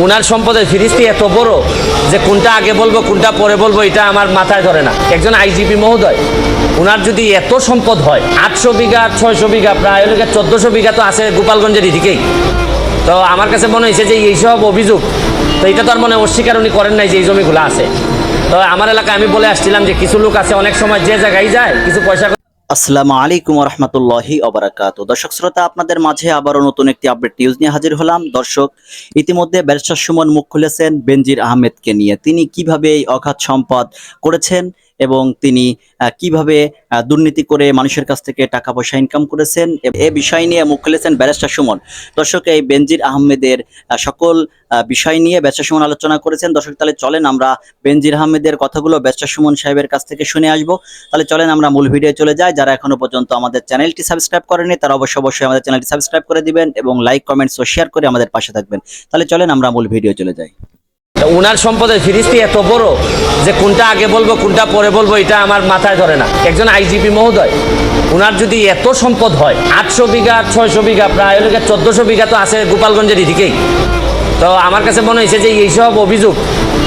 উনার সম্পদের ফিরিস্তি এত বড় যে কোনটা আগে বলবো কোনটা পরে বলবো এটা আমার মাথায় ধরে না। একজন আইজিপি মহোদয়, উনার যদি এত সম্পদ হয়, 800 বিঘা 600 বিঘা প্রায় 1400 বিঘা তো আছে গোপালগঞ্জের এদিকেই। তো আমার কাছে মনে হয়েছে যে এইসব অভিযোগ, তো এটা তো আর মনে অস্বীকার উনি করেন নাই যে এই জমিগুলো আছে। তো আমার এলাকায় আমি বলে আসছিলাম যে কিছু লোক আছে অনেক সময় যে জায়গায় যায় কিছু পয়সা। আসসালামু আলাইকুম রহমতুল্লাহি ওবারাকাতুহু। দর্শক শ্রোতা, আপনাদের মাঝে আবারও নতুন একটি আপডেট নিউজ নিয়ে হাজির হলাম। দর্শক, ইতিমধ্যে ব্যারিস্টার সুমন মুখ খুলেছেন বেনজির আহমেদকে নিয়ে। তিনি কিভাবে এই অগাধ সম্পদ করেছেন এবং তিনি কিভাবে দুর্নীতি করে মানুষের কাছ থেকে টাকা পয়সা ইনকাম করেছেন, এ বিষয় নিয়ে মুখ খুলেছেন ব্যারিস্টার সুমন। দর্শক, এই বেনজির আহমেদের সকল বিষয় নিয়ে ব্যারিস্টার সুমন আলোচনা করেছেন। দর্শক, তাহলে চলেন আমরা বেনজির আহমেদের কথাগুলো ব্যারিস্টার সুমন সাহেবের কাছ থেকে শুনে আসবো। তাহলে চলেন আমরা মূল ভিডিও চলে যাই। যারা এখনো পর্যন্ত আমাদের চ্যানেলটি সাবস্ক্রাইব করেনি তারা অবশ্যই আমাদের চ্যানেলটি সাবস্ক্রাইব করে দিবেন এবং লাইক, কমেন্টস ও শেয়ার করে আমাদের পাশে থাকবেন। তাহলে চলেন আমরা মূল ভিডিও চলে যাই। উনার সম্পদের ফিরিস্তি এত বড় যে কোনটা আগে বলবো কোনটা পরে বলবো এটা আমার মাথায় ধরে না। একজন আইজিপি মহোদয়, উনার যদি এত সম্পদ হয়, 800 বিঘা 600 বিঘা প্রায় 1400 বিঘা তো আছে গোপালগঞ্জের এদিকেই। তো আমার কাছে মনে হয়েছে যে এইসব অভিযোগ,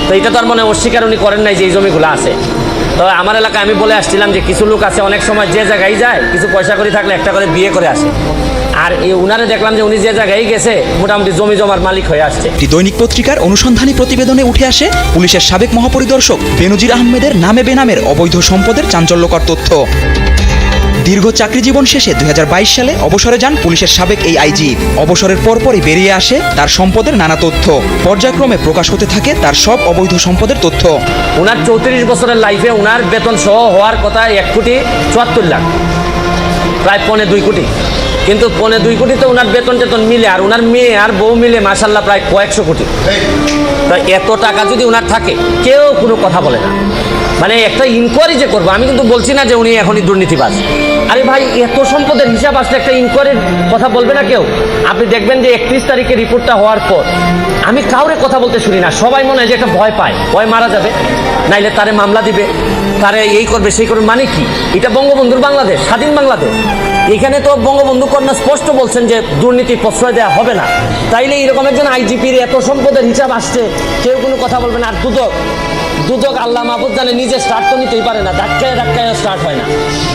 তো এটা তো আর মনে অস্বীকার উনি করেন নাই যে এই জমিগুলো আছে। তো আমার এলাকায় আমি বলে আসছিলাম যে কিছু লোক আছে অনেক সময় যে জায়গায় যায় কিছু পয়সা করে থাকলে একটা করে বিয়ে করে আসে। আর এই উনারে দেখলাম যে উনি যে জায়গায় গেছে মোটামুটি জমি জমার মালিক হয়ে আসছে। একটি দৈনিক পত্রিকার অনুসন্ধানী প্রতিবেদনে উঠে আসে পুলিশের সাবেক মহাপরিদর্শক বেনজির আহমেদের নামে বেনামের অবৈধ সম্পদের চাঞ্চল্যকর তথ্য। দীর্ঘ চাকরি জীবন শেষে 2022 সালে অবসরে যান পুলিশের সাবেক এই আইজি। অবসরের পরপরই বেরিয়ে আসে তার সম্পদের নানা তথ্য। পর্যায়ক্রমে প্রকাশ হতে থাকে তার সব অবৈধ সম্পদের তথ্য। উনার 34 বছরের লাইফে উনার বেতন সহ হওয়ার কথা 1,74,00,000, প্রায় 1.25 কোটি। কিন্তু 1.25 কোটি তো উনার বেতন টেতন মিলে আর উনার মেয়ে আর বউ মিলে মাশাল্লাহ প্রায় কয়েকশো কোটি। তো এত টাকা যদি উনার থাকে কেউ কোনো কথা বলে না। মানে একটা ইনকোয়ারি যে করবো, আমি কিন্তু বলছি না যে উনি এখনই দুর্নীতিবাজ। আরে ভাই, এত সম্পদের হিসাব আসলে একটা ইনকোয়ারির কথা বলবে না কেউ? আপনি দেখবেন যে 31 তারিখে রিপোর্টটা হওয়ার পর আমি কাউরে কথা বলতে শুনি না। সবাই মনে হয় যে একটা ভয় পায়, ভয় মারা যাবে, নাইলে তারে মামলা দিবে, তারে এই করবে সেই করবে। মানে কি? এটা বঙ্গবন্ধুর বাংলাদেশ, স্বাধীন বাংলাদেশ। এখানে তো বঙ্গবন্ধু কন্যা স্পষ্ট বলছেন যে দুর্নীতি প্রশ্রয় দেওয়া হবে না। তাইলে এইরকম একজন আইজিপির এত সম্পদের হিসাব আসছে, কেউ কোনো কথা বলবে না। আর দুদক আল্লাহ মাহফুজ জানে নিজে স্টার্ট তো নিতেই পারে না, ধাক্কায় স্টার্ট হয় না।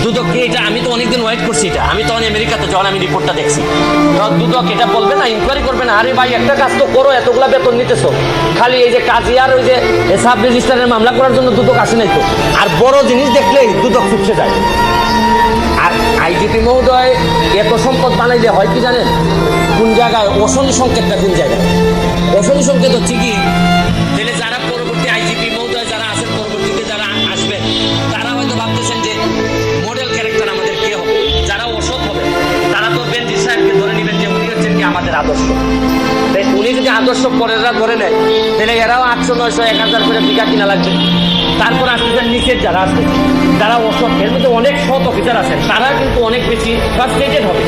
দুদককে এটা আমি তো অনেকদিন ওয়েট করছি, এটা আমি তখন আমেরিকাতে যখন আমি রিপোর্টটা দেখছি। দুদক এটা বলবে না, ইনকোয়ারি করবে না? আরে ভাই, একটা কাজ তো করো, এতগুলা বেতন নিতেছো, খালি এই যে কাজী আর ওই যে সাব রেজিস্ট্রারের মামলা করার জন্য দুদক আসে নাই তো। আর বড় জিনিস দেখলেই দুদক চুপসে যায়। আর আইজিপি মহোদয় এত সম্পদ বানাইলে হয় কি জানেন? কোন জায়গায় অশনি সংকেতটা, কোন জায়গায় অশনি সংকেত হচ্ছে কি, তাহলে যারা পরবর্তী আইজিপি মহোদয় যারা আছেন, পরবর্তীতে যারা আসবেন, তারা হয়তো ভাবতেছেন যে মডেল ক্যারেক্টার আমাদের কে হবে। যারা অসৎ হবে তারা তো বেনজির সাহেবকে ধরে নেবেন যে উনি হচ্ছেন কি আমাদের আদর্শ। তাই উনি যদি আদর্শ পরেরা ধরে নেয় তাহলে এরাও 800, 900, 1000 করে বিঘা কিনা লাগবে। তারপর আসতেছেন নিচের যারা আসবে, যারা অসৎ, এর মধ্যে অনেক সৎ অফিসার আছেন, তারা কিন্তু অনেক বেশি ফ্রাস্ট্রেটেড হবে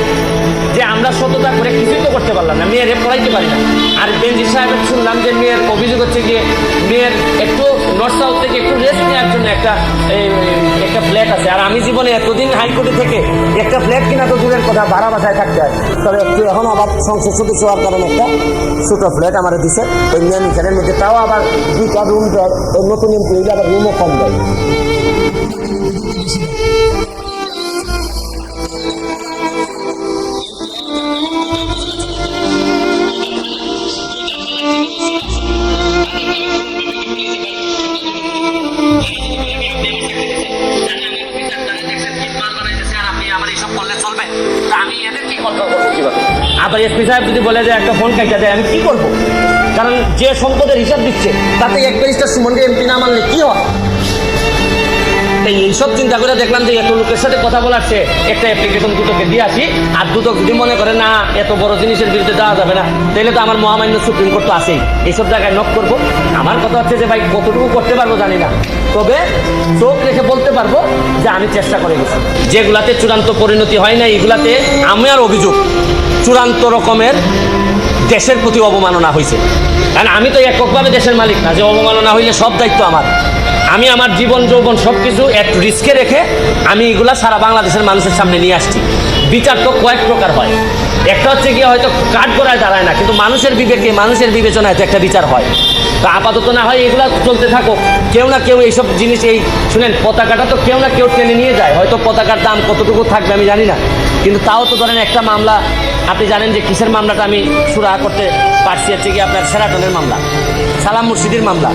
যে আমরা সততা করে কিছুই তো করতে পারলাম না, মেয়েরে পড়াইতে পারি না। আর বেনজির সাহেবের শুনলাম যে মেয়ের অভিযোগ হচ্ছে গিয়ে মেয়ের একটু নর্থ সাউথ থেকে একটু রেস্ট নেওয়ার জন্য একটা ফ্ল্যাট আছে। আর আমি জীবনে এতদিন হাইকোর্টে থেকে একটা ফ্ল্যাট কিনা তো দূরের কথা, ভাড়া বাসায় থাকতে হয়। তবে একটু এখন আবার সংসদ সদস্য হওয়ার কারণে একটা ছোটো ফ্ল্যাট আমার দিছে ওই মেন ফ্ল্যাটের মধ্যে, তাও আবার 2টা রুম দেয়। ওই নতুন এমপি হইলে আবার রুমও কম দেয়। আবার এসপি সাহেব যদি বলে যে একটা ফোন কাইটা দেয়, আমি কি করবো? কারণ যে সম্পদের হিসাব দিচ্ছে তাতে এক ব্যারিস্টার সুমনকে এমপি না মানলে কি হয়? তাই এইসব চিন্তা করে দেখলাম যে এত লোকের সাথে কথা বলার সে একটা অ্যাপ্লিকেশন দুদকে দিয়ে আসি। আর দুদক যদি মনে করে না এত বড় জিনিসের বিরুদ্ধে দেওয়া যাবে না, তাহলে তো আমার মহামান্য সুপ্রিম কোর্ট তো আছেই, এইসব জায়গায় নক করবো। আমার কথা হচ্ছে যে ভাই কতটুকু করতে পারবো জানি না, তবে চোখ রেখে বলতে পারবো যে আমি চেষ্টা করে গেছি। যেগুলাতে চূড়ান্ত পরিণতি হয় না, এগুলাতে আমার অভিযোগ চূড়ান্ত রকমের দেশের প্রতি অবমাননা হয়েছে। কারণ আমি তো এককভাবে দেশের মালিক না যে অবমাননা হইলে সব দায়িত্ব আমার। আমি আমার জীবন যৌবন সব কিছু একটু রিস্কে রেখে আমি এগুলা সারা বাংলাদেশের মানুষের সামনে নিয়ে আসছি। বিচার তো কয়েক প্রকার হয়, একটা হচ্ছে গিয়ে হয়তো কাঠ গড়ায় দাঁড়ায় না, কিন্তু মানুষের বিবেকে, মানুষের বিবেচনায় তো একটা বিচার হয়। তো আপাতত না হয় এগুলো চলতে থাকো, কেউ না কেউ এইসব জিনিস, এই শুনেন পতাকাটা তো কেউ না কেউ টেনে নিয়ে যায়, হয়তো পতাকার দাম কতটুকু থাকবে আমি জানি না, কিন্তু তাও তো ধরেন একটা মামলা, আপনি জানেন যে কিসের মামলাটা আমি সুরাহা করতে পারছি, হচ্ছে কি আপনার সেরাটনের মামলা, সালাম মুর্শিদির মামলা,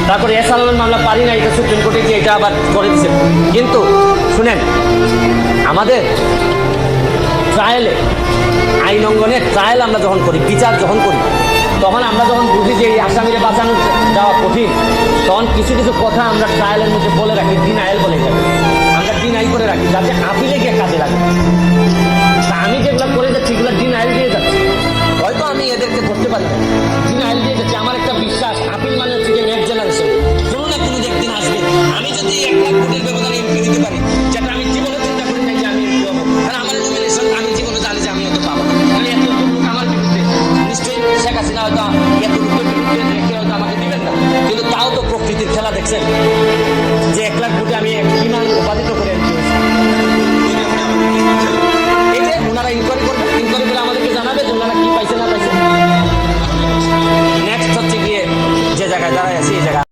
তারপরে সালামের মামলা পারি না, এটা সুপ্রিম কোর্টে গিয়ে এটা আবার করে দিচ্ছে। কিন্তু শুনেন, আমাদের ট্রায়ালে, আইন অঙ্গনে ট্রায়াল আমরা যখন করি, বিচার যখন করি, তখন আমরা যখন বুঝি যে এই আসামিরে বাঁচানো যাওয়া কঠিন, তখন কিছু কিছু কথা আমরা ট্রায়ালের মধ্যে বলে রাখি, ডিনায়াল বলে যাবে, আমরা ডিনাই করে রাখি যাতে আপিলে গিয়ে কাজে লাগে। তা আমি যেগুলো করে যাচ্ছি এগুলো ডিনায়াল দিয়ে যাচ্ছি, হয়তো আমি এদেরকে ধরতে পারি না, ডিনায়াল দিয়ে যাচ্ছি। আমার একটা বিশ্বাস, আপিল মানে হচ্ছে যে নেক্সট জেনারেশন, কোনো না কোনো একদিন আসবে। আমি যদি 1 লাখ কোটির ব্যবধানে এমপি দিতে পারি, যেটা আমি জীবনে চিন্তা করি নাই যে আমি এমপি হবো, কারণ আমার নমিনেশন আমি জীবনে জানি যে আমি হয়তো পাবো না, মানে এত লোক আমার বিরুদ্ধে, নিশ্চয়ই শেখ হাসিনা হয়তো এত লোকের বিরুদ্ধে রেখে হয়তো আমাকে দিবেন না, কিন্তু তাও তো প্রকৃতির খেলা দেখছেন যে 1 লাখ কোটি আমি বিমান উপাদিত করে এমপি হয়েছি। এই যে ওনারা ইনকোয়ারি করবেন, ইনকোয়ারি করে আমাদেরকে জানাবে যে ওনারা কি পাইছে না পাইছে। নেক্সট হচ্ছে গিয়ে যে জায়গায় দাঁড়ায় আছে এই জায়গায়